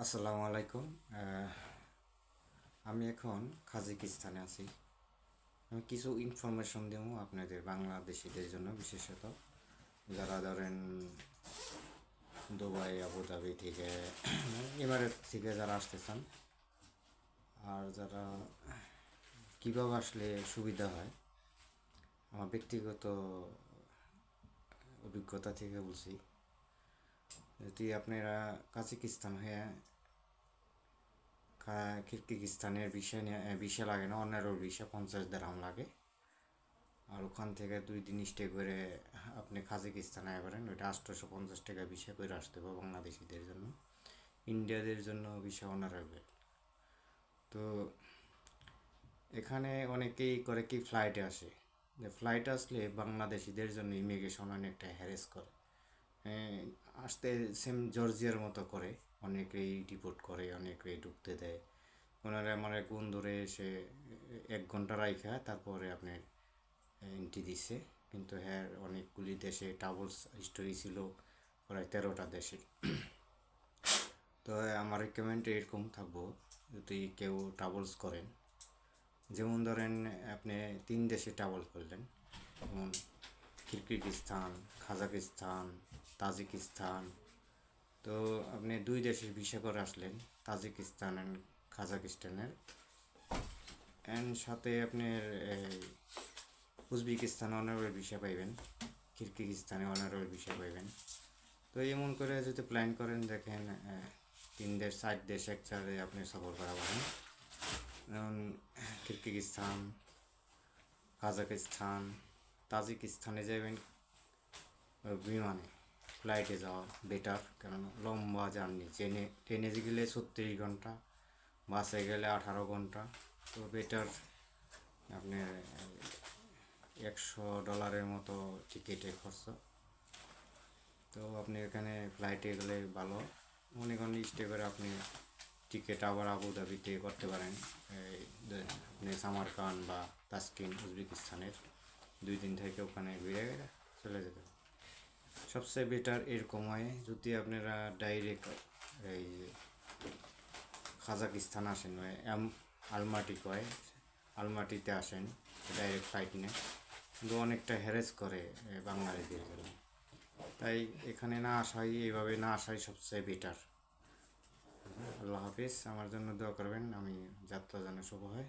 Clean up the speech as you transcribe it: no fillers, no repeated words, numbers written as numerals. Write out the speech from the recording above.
আসসালামু আলাইকুম। আমি এখন কাজাকিস্তানে আছি। আমি কিছু ইনফরমেশন দেবো আপনাদের বাংলাদেশিদের জন্য, বিশেষত যারা ধরেন দুবাই আবুধাবি থেকে ইমারাত থেকে যারা আসতে চান, আর যারা কীভাবে আসলে সুবিধা হয় আমার ব্যক্তিগত অভিজ্ঞতা থেকে বলছি। যদি আপনারা কাজাকিস্তান হয়ে কিরগিজস্তানের ভিসা লাগে না, অন্যের ভিসা 50 দিরহাম লাগে। আর ওখান থেকে 2 দিন স্টে করে আপনি কাজাকিস্তানে আয় পারেন, ওইটা 850 টাকা ভিসা করে আসতে হবে বাংলাদেশিদের জন্য। ইন্ডিয়াদের জন্য ভিসা অনারেবল। তো এখানে অনেকেই করে কি ফ্লাইটে আসে, যে ফ্লাইটে আসলে বাংলাদেশিদের জন্য ইমিগ্রেশন অনেকটা হ্যারেস করে। আসতে সেম জর্জিয়ার মতো করে, অনেকেই ডিপোর্ট করে, অনেকেই ঢুকতে দেয়। ওনারা আমার এক বন্ধুরে এসে 1 ঘন্টা রাইখা তারপরে আপনার এন্ট্রি দিছে। কিন্তু হ্যাঁ, অনেকগুলি দেশে ট্রাভেলস হিস্টোরি ছিল, প্রায় 13টা দেশে। তো আমার রিকমেন্ড এরকম থাকবো, যদি কেউ ট্রাভেলস করেন, যেমন ধরেন আপনি 3 দেশে ট্রাভেল করলেন, যেমন কিরগিজস্তান, কাজাকিস্তান, তাজিকিস্তান। তো আপনি 2 দেশের ভিসা করে আসলেন, তাজিকিস্তান অ্যান্ড কাজাকিস্তানের, অ্যান্ড সাথে আপনার উজবেকিস্তানে অনারেবল ভিসা পাইবেন, কিরগিজস্তানে অনারেবল ভিসা পাইবেন। তো এমন করে যদি প্ল্যান করেন, দেখেন 3 দেশ 4 দেশ একসাথে আপনি সফর করা পারেন। যেমন কিরগিজস্তান, কাজাকিস্তান, তাজিকিস্তানে যাবেন বিমানে, ফ্লাইটে যাওয়া বেটার, কারণ লম্বা জার্নি। ট্রেনে গেলে 36 ঘন্টা, বাসে গেলে 18 ঘন্টা। তো বেটার আপনার $100 মতো টিকিটে খরচ। তো আপনি এখানে ফ্লাইটে গেলে ভালো, মনে করেন স্টে করে আপনি টিকিট আবার আবুধাবিতে করতে পারেন, আপনি সামারকান্দ বা তাসকিন উজবেকিস্তানের 2 দিন থেকে ওখানে ঘুরে চলে যেতে। সবচেয়ে বেটার এরকম হয় যদি আপনারা ডাইরেক্ট এই কাজাকিস্তান আসেন, আলমাটি কয়, আলমাটিতে আসেন ডাইরেক্ট ফ্লাইট নেয়, কিন্তু অনেকটা হ্যারেস করে বাঙালিদের জন্য। তাই এখানে না আসাই, এইভাবে না আসাই সবচেয়ে বেটার। আল্লাহ হাফিজ। আমার জন্য দোয়া করবেন, আমি যাত্রা যেন শুভ হয়।